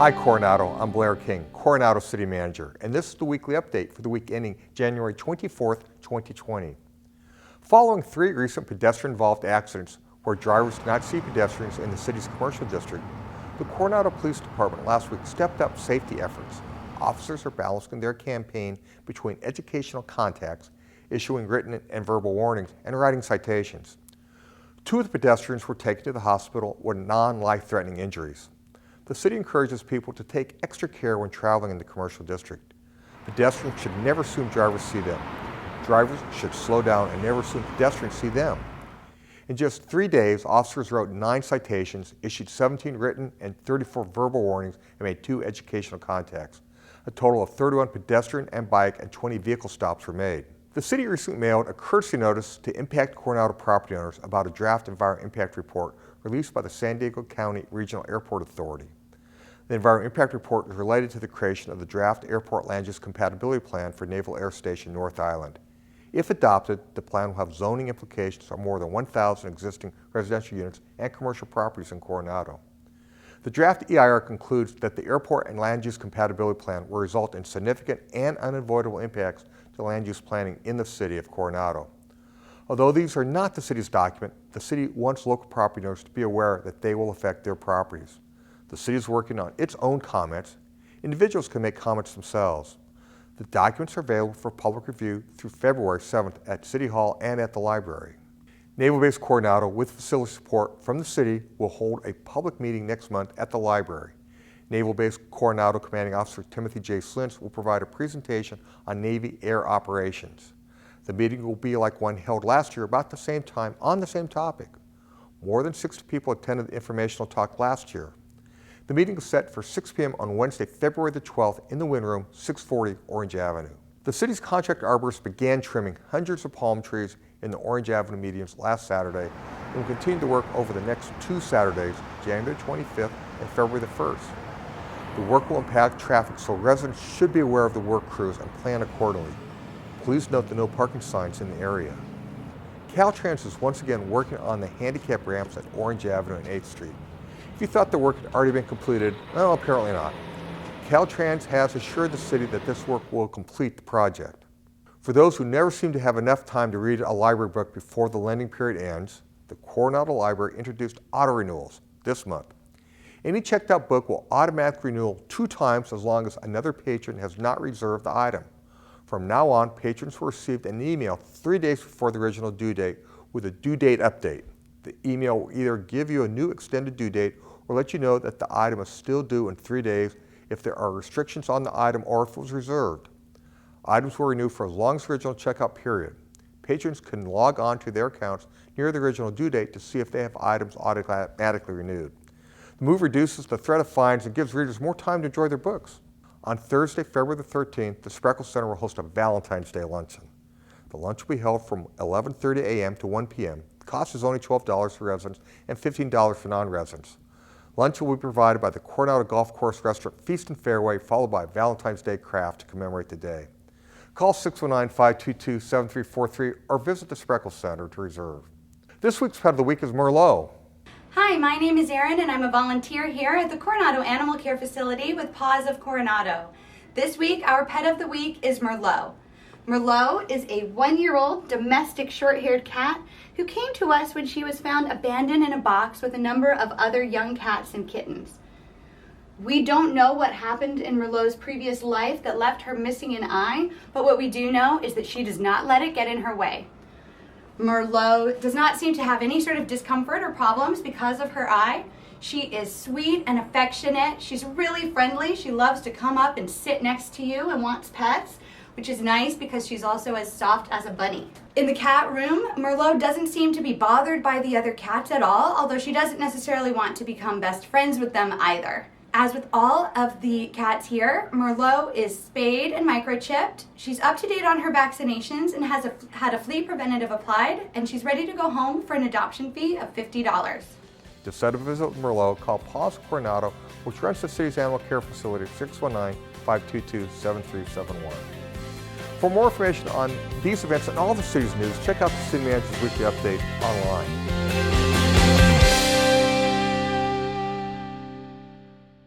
Hi Coronado, I'm Blair King, Coronado City Manager, and this is the weekly update for the week ending January 24th, 2020. Following 3 recent pedestrian-involved accidents where drivers did not see pedestrians in the city's commercial district, the Coronado Police Department last week stepped up safety efforts. Officers are balancing their campaign between educational contacts, issuing written and verbal warnings, and writing citations. 2 of the pedestrians were taken to the hospital with non-life-threatening injuries. The city encourages people to take extra care when traveling in the commercial district. Pedestrians should never assume drivers see them. Drivers should slow down and never assume pedestrians see them. In just 3 days, officers wrote 9 citations, issued 17 written and 34 verbal warnings, and made 2 educational contacts. A total of 31 pedestrian and bike and 20 vehicle stops were made. The city recently mailed a courtesy notice to Impact Coronado property owners about a draft environmental impact report released by the San Diego County Regional Airport Authority. The environmental impact report is related to the creation of the draft airport land use compatibility plan for Naval Air Station North Island. If adopted, the plan will have zoning implications on more than 1,000 existing residential units and commercial properties in Coronado. The draft EIR concludes that the airport and land use compatibility plan will result in significant and unavoidable impacts to land use planning in the city of Coronado. Although these are not the city's document, the city wants local property owners to be aware that they will affect their properties. The city is working on its own comments. Individuals can make comments themselves. The documents are available for public review through February 7th at City Hall and at the library. Naval Base Coronado, with facility support from the city, will hold a public meeting next month at the library. Naval Base Coronado Commanding Officer Timothy J. Slintz will provide a presentation on Navy air operations. The meeting will be like one held last year about the same time on the same topic. More than 60 people attended the informational talk last year. The meeting is set for 6 p.m. on Wednesday, February the 12th in the Wind Room, 640 Orange Avenue. The city's contract arborists began trimming hundreds of palm trees in the Orange Avenue medians last Saturday and will continue to work over the next 2 Saturdays, January 25th and February the 1st. The work will impact traffic, so residents should be aware of the work crews and plan accordingly. Please note the no parking signs in the area. Caltrans is once again working on the handicap ramps at Orange Avenue and 8th Street. If you thought the work had already been completed, well, apparently not. Caltrans has assured the city that this work will complete the project. For those who never seem to have enough time to read a library book before the lending period ends, the Coronado Library introduced Auto Renewals this month. Any checked out book will automatically renew 2 times as long as another patron has not reserved the item. From now on, patrons will receive an email 3 days before the original due date with a due date update. The email will either give you a new extended due date or let you know that the item is still due in 3 days if there are restrictions on the item or if it was reserved. Items will renew for as long as the original checkout period. Patrons can log on to their accounts near the original due date to see if they have items automatically renewed. The move reduces the threat of fines and gives readers more time to enjoy their books. On Thursday, February the 13th, the Spreckels Center will host a Valentine's Day luncheon. The lunch will be held from 11:30 a.m. to 1 p.m. The cost is only $12 for residents and $15 for non-residents. Lunch will be provided by the Coronado Golf Course Restaurant Feast and Fairway, followed by a Valentine's Day craft to commemorate the day. Call 619-522-7343 or visit the Spreckels Center to reserve. This week's Pet of the Week is Merlot. Hi, my name is Erin and I'm a volunteer here at the Coronado Animal Care Facility with Paws of Coronado. This week, our Pet of the Week is Merlot. Merlot is a 1-year-old domestic short-haired cat who came to us when she was found abandoned in a box with a number of other young cats and kittens. We don't know what happened in Merlot's previous life that left her missing an eye, but what we do know is that she does not let it get in her way. Merlot does not seem to have any sort of discomfort or problems because of her eye. She is sweet and affectionate. She's really friendly. She loves to come up and sit next to you and wants pets, which is nice because she's also as soft as a bunny. In the cat room, Merlot doesn't seem to be bothered by the other cats at all, although she doesn't necessarily want to become best friends with them either. As with all of the cats here, Merlot is spayed and microchipped. She's up to date on her vaccinations and has had a flea preventative applied, and she's ready to go home for an adoption fee of $50. To set up a visit with Merlot, call Paws of Coronado, which runs the city's animal care facility at 619-522-7371. For more information on these events and all the city's news, check out the City Manager's Weekly Update online.